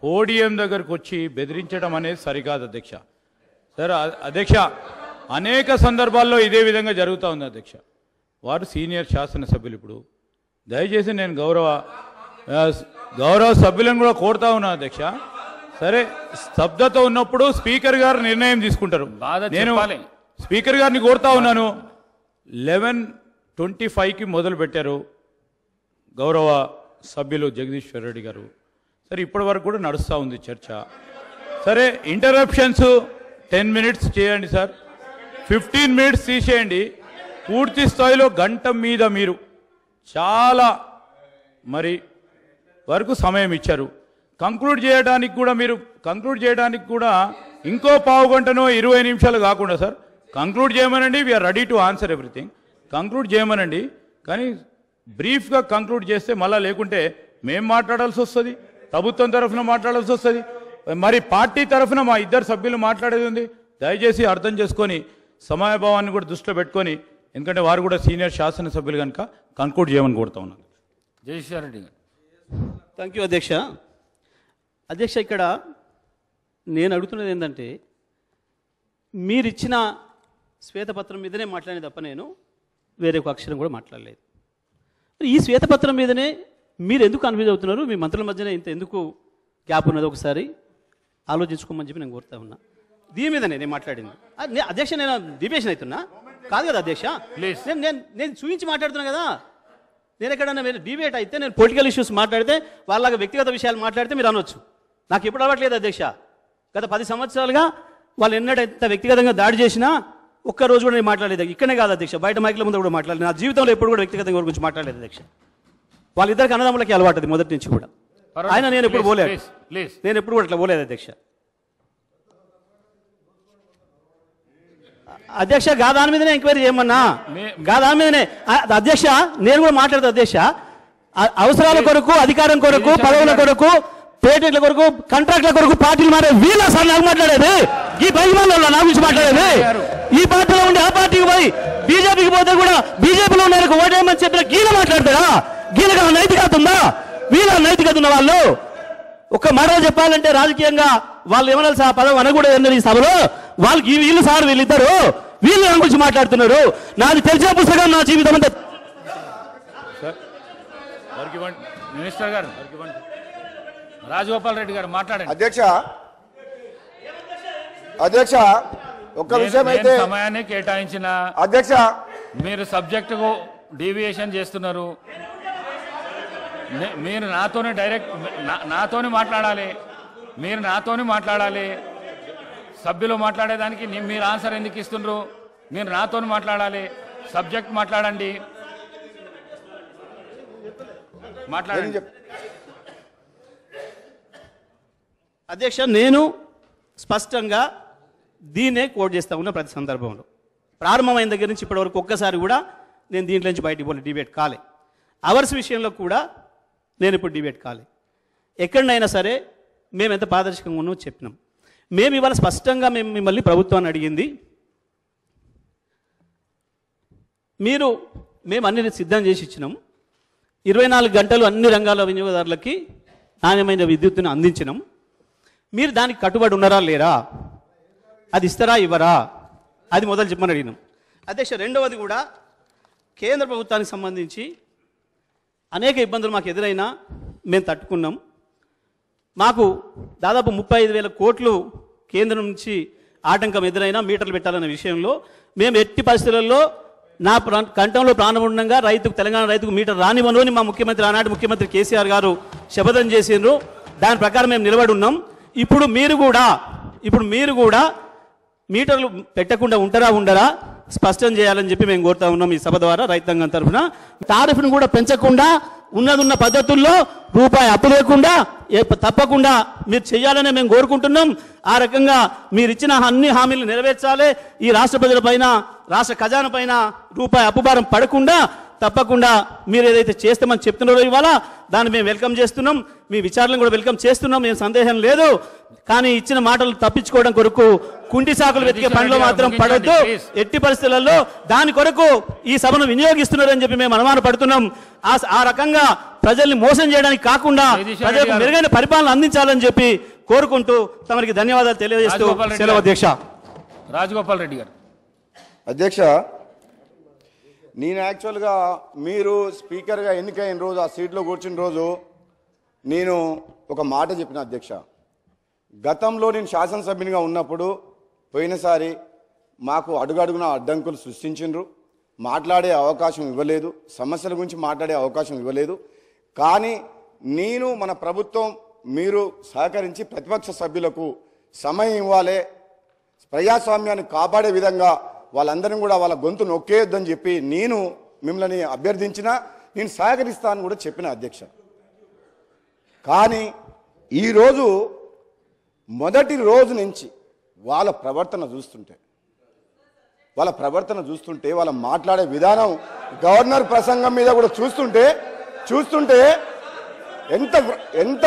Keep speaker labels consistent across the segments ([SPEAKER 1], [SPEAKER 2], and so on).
[SPEAKER 1] Podium దగ్గరకు వచ్చి బెదిరించడం అనేది సరికాదు అధ్యక్ష. సరే అధ్యక్ష, అనేక సందర్భాల్లో ఇదే విధంగా జరుగుతూ ఉంది అధ్యక్ష. వారు సీనియర్ శాసనసభ్యులు. ఇప్పుడు దయచేసి నేను గౌరవ సభ్యులను కూడా కోరుతా ఉన్నా అధ్యక్ష. సరే, స్తబ్దత ఉన్నప్పుడు స్పీకర్ గారు నిర్ణయం తీసుకుంటారు. నేను స్పీకర్ గారిని కోరుతా ఉన్నాను. 11:25కి మొదలు పెట్టారు గౌరవ సభ్యులు జగదీశ్వర్ రెడ్డి గారు. సరే, ఇప్పటి వరకు కూడా నడుస్తూ ఉంది చర్చ. సరే, ఇంటరప్షన్స్ 10 minutes చేయండి సార్, 15 minutes తీసేయండి. పూర్తి స్థాయిలో గంట మీద మీరు చాలా మరి వరకు సమయం ఇచ్చారు. కంక్లూడ్ చేయడానికి కూడా ఇంకో పావు గంటనో 20 నిమిషాలు కాకుండా సార్ కంక్లూడ్ చేయమనండి. We're ready to answer everything. Conclude చేయమనండి. కానీ బ్రీఫ్గా కంక్లూడ్ చేస్తే మళ్ళీ లేకుంటే మేము మాట్లాడాల్సి వస్తుంది, ప్రభుత్వం తరఫున మాట్లాడాల్సి వస్తుంది, మరి పార్టీ తరఫున మా ఇద్దరు సభ్యులు మాట్లాడేది ఉంది. దయచేసి అర్థం చేసుకొని సమయభావాన్ని కూడా దృష్టిలో పెట్టుకొని, ఎందుకంటే వారు కూడా సీనియర్ శాసనసభ్యులు కనుక కంక్లూడ్ చేయమని కోరుతా ఉన్నాను.
[SPEAKER 2] జగదీశ్వర్ రెడ్డి గారు.
[SPEAKER 3] థ్యాంక్ యూ అధ్యక్ష. అధ్యక్ష, ఇక్కడ నేను అడుగుతున్నది ఏంటంటే, మీరిచ్చిన శ్వేతపత్రం మీదనే మాట్లాడేది తప్ప నేను వేరే ఒక అక్షరం కూడా మాట్లాడలేదు. ఈ శ్వేతపత్రం మీదనే మీరు ఎందుకు కన్ఫ్యూజ్ అవుతున్నారు? మీ మంత్రుల మధ్యన ఇంత ఎందుకు గ్యాప్ ఉన్నది? ఒకసారి ఆలోచించుకోమని చెప్పి నేను కోరుతా ఉన్నా. దీని మీదనే నేను మాట్లాడింది. అధ్యక్ష, నేను డిబేషన్ అవుతున్నా కాదు కదా అధ్యక్ష. నేను చూపించి మాట్లాడుతున్నా కదా. నేను ఎక్కడన్నా మీరు డిబేట్ అయితే, నేను పొలిటికల్ ఇష్యూస్ మాట్లాడితే, వాళ్ళ వ్యక్తిగత విషయాలు మాట్లాడితే మీరు అనొచ్చు. నాకు ఎప్పుడు అలవాట్లేదు అధ్యక్ష. గత 10 సంవత్సరాలుగా వాళ్ళు ఎన్నడైతే వ్యక్తిగతంగా దాడి చేసినా ఒక్కరోజు కూడా నేను మాట్లాడలేదు. ఇక్కడనే కాదు అధ్యక్ష, బయట మైకుల ముందు కూడా మాట్లాడలేదు. నా జీవితంలో ఎప్పుడు కూడా వ్యక్తిగతంగా గురించి మాట్లాడలేదు అధ్యక్ష. వాళ్ళిద్దరికి అన్నదమ్ములకి అలవాటు మొదటి నుంచి కూడా. ఆయన నేను ఎప్పుడు పోలేదు, నేను ఎప్పుడు కూడా అట్లా పోలేదు అధ్యక్ష. అధ్యక్ష, దాని మీదనే ఎంక్వైరీ చేయమన్నా, దాని మీదనే అధ్యక్ష. నేను కూడా మాట్లాడతా అధ్యక్ష. అవసరాల కొరకు, అధికారం కొరకు, పదవుల కొరకు, పేటెంట్ల కొరకు, కాంట్రాక్ట్ల కొరకు పార్టీలు మారే వీళ్ళ సార్ నాకు మాట్లాడేది. ఈ 10 మంది నా గురించి మాట్లాడేది. ఈ పార్టీలో ఉండి ఆ పార్టీకి పోయి బీజేపీకి పోతే కూడా బీజేపీలో ఉన్న ఓటేయమని చెప్పిన గీల మాట్లాడతారా? గీలగా నైతికత ఉందా? వీళ్ళ నైతికత ఉన్న వాళ్ళు ఒక్క మాట చెప్పాలంటే, రాజకీయంగా వాళ్ళు ఏమన్నా సార్ పదవి అనకూడదు ఈ సభలో. వాళ్ళకి వీళ్ళు సార్, వీళ్ళిద్దరు వీళ్ళు నా గురించి మాట్లాడుతున్నారు. నాది తెలిసిన పుస్తకం నా జీవితం అంతా.
[SPEAKER 2] మినిస్టర్ గారు రాజగోపాల్ రెడ్డి గారు మాట్లాడండి.
[SPEAKER 4] అధ్యక్ష, ఒక్క విషయం అయితే,
[SPEAKER 2] సమయాన్ని కేటాయించిన
[SPEAKER 4] అధ్యక్ష
[SPEAKER 2] మీరు సబ్జెక్టుకు డీవియేషన్ చేస్తున్నారు. మీరు నాతోనే డైరెక్ట్ నాతోనే మాట్లాడాలి. మీరు నాతోనే మాట్లాడాలి. సభ్యులు మాట్లాడేదానికి మీరు ఆన్సర్ ఎందుకు ఇస్తున్నారు? మీరు నాతోనే మాట్లాడాలి. సబ్జెక్ట్ మాట్లాడండి. మాట్లాడండి
[SPEAKER 3] అధ్యక్ష. నేను స్పష్టంగా దీన్నే కోట్ చేస్తా ఉన్నా. ప్రతి సందర్భంలో ప్రారంభమైన దగ్గర నుంచి ఇప్పటివరకు ఒక్కసారి కూడా నేను దీంట్లో నుంచి బయటికి పోలే, డిబేట్ కాలే. అవర్స్ విషయంలో కూడా నేను ఇప్పుడు డిబేట్ కాలే. ఎక్కడైనా సరే మేము ఎంత పారదర్శకంగా ఉన్నామో చెప్పినాం. మేము ఇవాళ స్పష్టంగా మిమ్మల్ని ప్రభుత్వాన్ని అడిగింది, మేము అన్ని సిద్ధం చేసి ఇచ్చినాం. 24 గంటలు అన్ని రంగాల వినియోగదారులకి నాణ్యమైన విద్యుత్తును అందించినాం. మీరు దానికి కట్టుబడి ఉన్నారా లేరా? అది ఇస్తారా ఇవ్వరా? అది మొదలు చెప్పమని అడిగినాం అధ్యక్ష. రెండవది కూడా, కేంద్ర ప్రభుత్వానికి సంబంధించి అనేక ఇబ్బందులు మాకు ఎదురైనా మేము తట్టుకున్నాం. మాకు దాదాపు 35,000 కోట్లు కేంద్రం నుంచి ఆటంకం ఎదురైనా మీటర్లు పెట్టాలనే విషయంలో మేము ఎట్టి పరిస్థితులలో నా కంఠంలో ప్రాణం ఉండగా తెలంగాణ రైతుకు మీటర్ రానివ్వను అని మా ముఖ్యమంత్రి, ఆనాటి ముఖ్యమంత్రి కేసీఆర్ గారు శపథం చేసిండ్రు. దాని ప్రకారం మేము నిలబడి ఉన్నాం. ఇప్పుడు మీరు కూడా మీటర్లు పెట్టకుండా ఉంటారా ఉండరా స్పష్టం చేయాలని చెప్పి మేము కోరుతా ఉన్నాం ఈ సభ ద్వారా రైతాంగం తరఫున. టారిఫ్ను కూడా పెంచకుండా ఉన్నదున్న పద్ధతుల్లో రూపాయి అప్పు లేకుండా తప్పకుండా మీరు చేయాలనే మేము కోరుకుంటున్నాం. ఆ రకంగా మీరు ఇచ్చిన అన్ని హామీలు నెరవేర్చాలి. ఈ రాష్ట్ర ప్రజల పైన, రాష్ట్ర ఖజానా పైన రూపాయి అప్పుభారం పడకుండా తప్పకుండా మీరు ఏదైతే చేస్తామని చెప్తున్నారో ఇవాళ దాన్ని మేము వెల్కమ్ చేస్తున్నాం, మీ విచారణను కూడా వెల్కమ్ చేస్తున్నాం, ఏం సందేహం లేదు. కానీ ఇచ్చిన మాటలు తప్పించుకోవడం కొరకు కుంటి సాకులు వెతికే పనిలో మాత్రం పడొద్దు. ఎట్టి పరిస్థితులలో దాని కొరకు ఈ సభను వినియోగిస్తున్నారని చెప్పి మేము అనుమాన పడుతున్నాం. ఆ రకంగా ప్రజల్ని మోసం చేయడానికి కాకుండా ప్రజలకు మెరుగైన పరిపాలన అందించాలని చెప్పి కోరుకుంటూ తమరికి ధన్యవాదాలు తెలియజేస్తూ సెలవు అధ్యక్ష.
[SPEAKER 2] రాజగోపాల్ రెడ్డి గారు.
[SPEAKER 4] అధ్యక్ష, నేను యాక్చువల్గా మీరు స్పీకర్గా ఎన్నికైన రోజు ఆ సీట్లో కూర్చున్న రోజు నేను ఒక మాట చెప్పిన అధ్యక్ష. గతంలో నేను శాసనసభ్యునిగా ఉన్నప్పుడు పోయినసారి మాకు అడుగడుగున అడ్డంకులు సృష్టించిండ్రు, మాట్లాడే అవకాశం ఇవ్వలేదు, సమస్యల గురించి మాట్లాడే అవకాశం ఇవ్వలేదు. కానీ నేను మన ప్రభుత్వం మీరు సహకరించి ప్రతిపక్ష సభ్యులకు సమయం ఇవ్వాలి, ప్రజాస్వామ్యాన్ని కాపాడే విధంగా వాళ్ళందరినీ కూడా వాళ్ళ గొంతు నొక్కేయొద్దని చెప్పి నేను మిమ్మల్ని అభ్యర్థించినా నేను సహకరిస్తానని కూడా చెప్పిన అధ్యక్ష. కానీ ఈరోజు మొదటి రోజు నుంచి వాళ్ళ ప్రవర్తన చూస్తుంటే వాళ్ళ మాట్లాడే విధానం గవర్నర్ ప్రసంగం మీద కూడా చూస్తుంటే ఎంత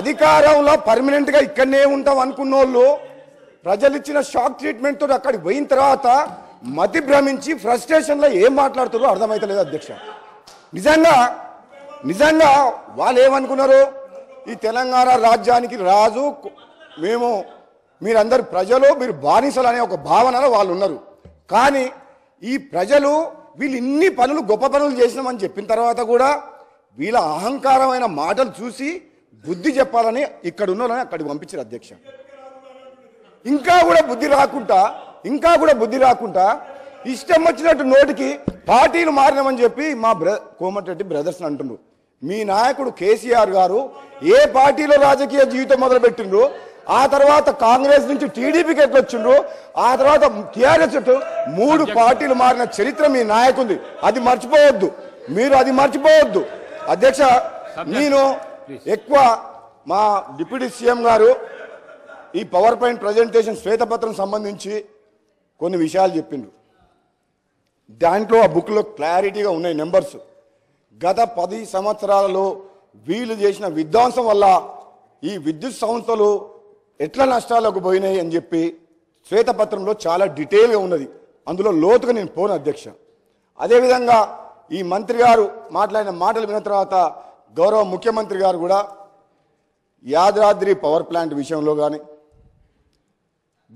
[SPEAKER 4] అధికారంలో పర్మనెంట్గా ఇక్కడనే ఉంటాం అనుకున్న వాళ్ళు ప్రజలు ఇచ్చిన షాక్ ట్రీట్మెంట్ తోటి అక్కడికి పోయిన తర్వాత మతి భ్రమించి ఫ్రస్ట్రేషన్లో ఏం మాట్లాడుతారో అర్థమైతలేదు అధ్యక్ష. నిజంగా వాళ్ళు ఏమనుకున్నారు, ఈ తెలంగాణ రాజ్యానికి రాజు మీరందరు ప్రజలు, మీరు బానిసలు అనే ఒక భావనలో వాళ్ళు ఉన్నారు. కానీ ఈ ప్రజలు వీళ్ళు ఇన్ని పనులు గొప్ప పనులు చేసినామని చెప్పిన తర్వాత కూడా వీళ్ళ అహంకారమైన మాటలు చూసి బుద్ధి చెప్పాలని ఇక్కడ ఉన్న వాళ్ళని అక్కడికి పంపించారు అధ్యక్ష. ఇంకా కూడా బుద్ధి రాకుండా ఇష్టం వచ్చినట్టు నోటికి పార్టీలు మారినామని చెప్పి మా కోమటిరెడ్డి బ్రదర్స్ అంటున్నారు. మీ నాయకుడు కేసీఆర్ గారు ఏ పార్టీలో రాజకీయ జీవితం మొదలుపెట్టిండ్రు, ఆ తర్వాత కాంగ్రెస్ నుంచి టీడీపీకి ఎట్లొచ్చిండ్రు, ఆ తర్వాత టీఆర్ఎస్ 3 పార్టీలు మారిన చరిత్ర మీ నాయకుంది. అది మర్చిపోవద్దు అధ్యక్ష. నేను ఎక్కువ మా డిప్యూటీ సీఎం గారు ఈ పవర్ పాయింట్ ప్రజెంటేషన్ శ్వేతపత్రం సంబంధించి కొన్ని విషయాలు చెప్పిండ్రు. దాంట్లో ఆ బుక్లో క్లారిటీగా ఉన్నాయి నెంబర్స్. గత 10 సంవత్సరాలలో వీళ్ళు చేసిన విధ్వంసం వల్ల ఈ విద్యుత్ సంస్థలు ఎట్లా నష్టాలకు పోయినాయి అని చెప్పి శ్వేతపత్రంలో చాలా డీటెయిల్గా ఉన్నది. అందులో లోతుగా నేను పోను అధ్యక్ష. అదేవిధంగా ఈ మంత్రి గారు మాట్లాడిన మాటలు విన్న తర్వాత గౌరవ ముఖ్యమంత్రి గారు కూడా యాదాద్రి పవర్ ప్లాంట్ విషయంలో కానీ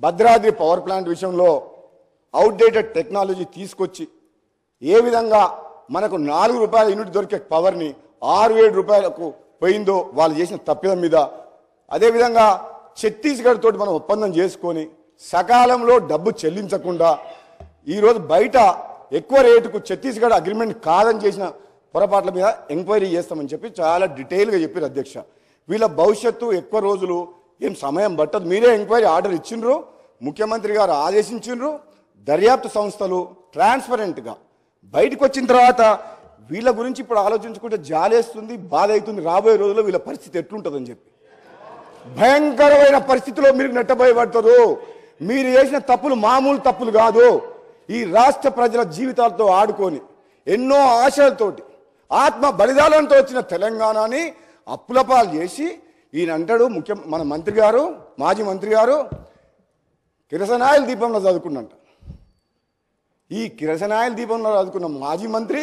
[SPEAKER 4] భద్రాద్రి పవర్ ప్లాంట్ విషయంలో అవుట్డేటెడ్ టెక్నాలజీ తీసుకొచ్చి ఏ విధంగా మనకు 4 రూపాయల యూనిట్ దొరికే పవర్ని 6-7 రూపాయలకు పోయిందో వాళ్ళు చేసిన తప్పిదం మీద, అదేవిధంగా ఛత్తీస్గఢ్ తోటి మనం ఒప్పందం చేసుకొని సకాలంలో డబ్బు చెల్లించకుండా ఈరోజు బయట ఎక్కువ రేటుకు ఛత్తీస్గఢ్ అగ్రిమెంట్ కాదని చేసిన పొరపాట్ల మీద ఎంక్వైరీ చేస్తామని చెప్పి చాలా డీటెయిల్గా చెప్పారు అధ్యక్ష. వీళ్ళ భవిష్యత్తు ఎక్కువ రోజులు ఏం సమయం పట్టదు. మీరే ఎంక్వైరీ ఆర్డర్ ఇచ్చిండ్రు, ముఖ్యమంత్రి గారు ఆదేశించిండ్రు. దర్యాప్తు సంస్థలు ట్రాన్స్పరెంట్గా బయటకు వచ్చిన తర్వాత వీళ్ళ గురించి ఇప్పుడు ఆలోచించుకుంటే జాలేస్తుంది, బాధ అవుతుంది. రాబోయే రోజుల్లో వీళ్ళ పరిస్థితి ఎట్లుంటుందని చెప్పి భయంకరమైన పరిస్థితిలో మీరు నెట్టబోయబడతారు. మీరు చేసిన తప్పులు మామూలు తప్పులు కాదు. ఈ రాష్ట్ర ప్రజల జీవితాలతో ఆడుకొని ఎన్నో ఆశలతోటి ఆత్మ బలిదానంతో వచ్చిన తెలంగాణని అప్పులపాలు చేసి ఈయన అంటాడు మన మంత్రి గారు, మాజీ మంత్రి గారు కిరసనాయిల దీపంలో చదువుకున్నంట. ఈ కిరసనాయిల దీపంలో చదువుకున్న మాజీ మంత్రి,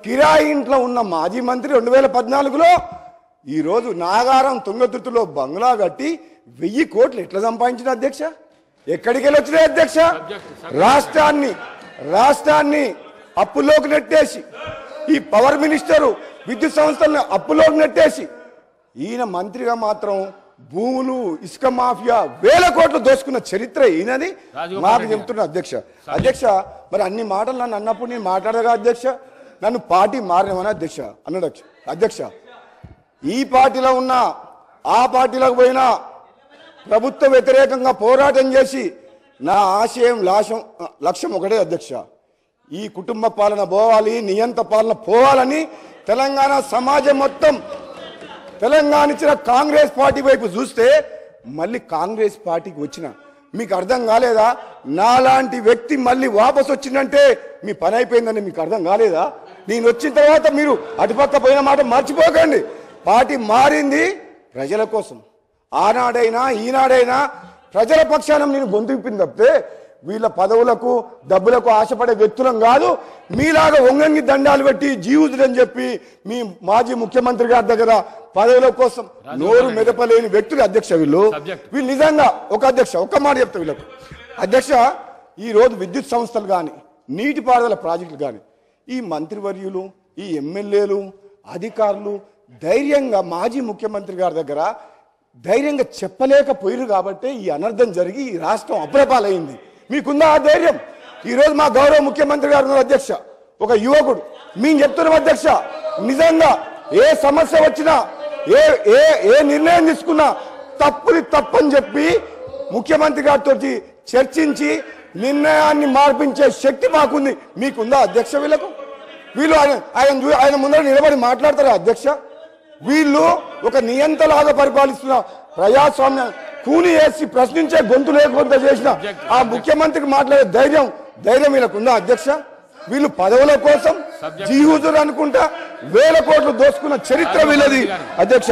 [SPEAKER 4] కిరాయి ఇంట్లో ఉన్న మాజీ మంత్రి 2014లో ఈరోజు నాగారం తుంగతుర్తిలో బంగ్లా కట్టి 1000 కోట్లు ఎట్లా సంపాదించిన అధ్యక్ష? ఎక్కడికి వెళ్ళి వచ్చినాయి అధ్యక్ష? రాష్ట్రాన్ని అప్పుల్లోకి నెట్టేసి, ఈ పవర్ మినిస్టరు విద్యుత్ సంస్థలను అప్పుల్లోకి నెట్టేసి, ఈయన మంత్రిగా మాత్రం భూములు, ఇసుక మాఫియా 1000 కోట్లు దోచుకున్న చరిత్ర ఈయనది మాకు చెప్తున్నా అధ్యక్ష. మరి అన్ని మాటలు నన్ను అన్నప్పుడు నేను మాట్లాడగా అధ్యక్ష, నన్ను పార్టీ మారినవని అధ్యక్ష అన్నాడు అధ్యక్ష. ఈ పార్టీలో ఉన్నా ఆ పార్టీలోకి పోయినా ప్రభుత్వ వ్యతిరేకంగా పోరాటం చేసి నా ఆశయం లక్ష్యం ఒకటే అధ్యక్ష, ఈ కుటుంబ పాలన పోవాలి, నియంత పాలన పోవాలని తెలంగాణ సమాజం మొత్తం తెలంగాణ ఇచ్చిన కాంగ్రెస్ పార్టీ వైపు చూస్తే మళ్ళీ కాంగ్రెస్ పార్టీకి వచ్చిన మీకు అర్థం కాలేదా? నాలాంటి వ్యక్తి మళ్ళీ వాపసు వచ్చిందంటే మీ పని అయిపోయిందని మీకు అర్థం కాలేదా? నేను వచ్చిన తర్వాత మీరు అటుపక్క పోయిన మాట మర్చిపోకండి. పార్టీ మారింది ప్రజల కోసం. ఆనాడైనా ఈనాడైనా ప్రజల పక్షాన నేను గొంతు విప్పింది తప్పితే వీళ్ళ పదవులకు డబ్బులకు ఆశపడే వ్యక్తులం కాదు. మీలాగా ఒంగంగి దండాలు పెట్టి జీవుతులని చెప్పి మీ మాజీ ముఖ్యమంత్రి గారి దగ్గర పదవుల కోసం నోరు మెదపలేని వ్యక్తులు అధ్యక్ష. వీళ్ళు నిజంగా ఒక్క మాట చెప్తా వీళ్ళకు అధ్యక్ష. ఈ రోజు విద్యుత్ సంస్థలు కానీ నీటిపారుదల ప్రాజెక్టులు కానీ ఈ మంత్రివర్యులు ఈ ఎమ్మెల్యేలు అధికారులు ధైర్యంగా మాజీ ముఖ్యమంత్రి గారి దగ్గర ధైర్యంగా చెప్పలేకపోయారు కాబట్టి ఈ అనర్థం జరిగి ఈ రాష్ట్రం అప్రపాలైంది. మీకుందా ఆ ధైర్యం? ఈరోజు మా గౌరవ ముఖ్యమంత్రి గారు ఉన్నారు అధ్యక్ష, ఒక యువకుడు. మేము చెప్తున్నాం అధ్యక్ష, నిజంగా ఏ సమస్య వచ్చినా ఏ ఏ ఏ నిర్ణయం తీసుకున్నా తప్పని చెప్పి ముఖ్యమంత్రి గారితో చర్చించి నిర్ణయాన్ని మార్పించే శక్తి మాకుంది. మీకుందా అధ్యక్ష? వీళ్ళు ఆయన ముందర నిలబడి మాట్లాడతారా అధ్యక్ష? వీళ్ళు ఒక నియంతలాగా పరిపాలిస్తున్న ప్రజాస్వామ్య కూని వేసి ప్రశ్నించే గొంతు లేకుండా చేసిన ఆ ముఖ్యమంత్రికి మాట్లాడే ధైర్యం వీళ్ళకుందా అధ్యక్ష? వీళ్ళు పదవుల కోసం జీహుజులు అనుకుంటా వేల కోట్లు దోసుకున్న చరిత్ర వీళ్ళది అధ్యక్ష.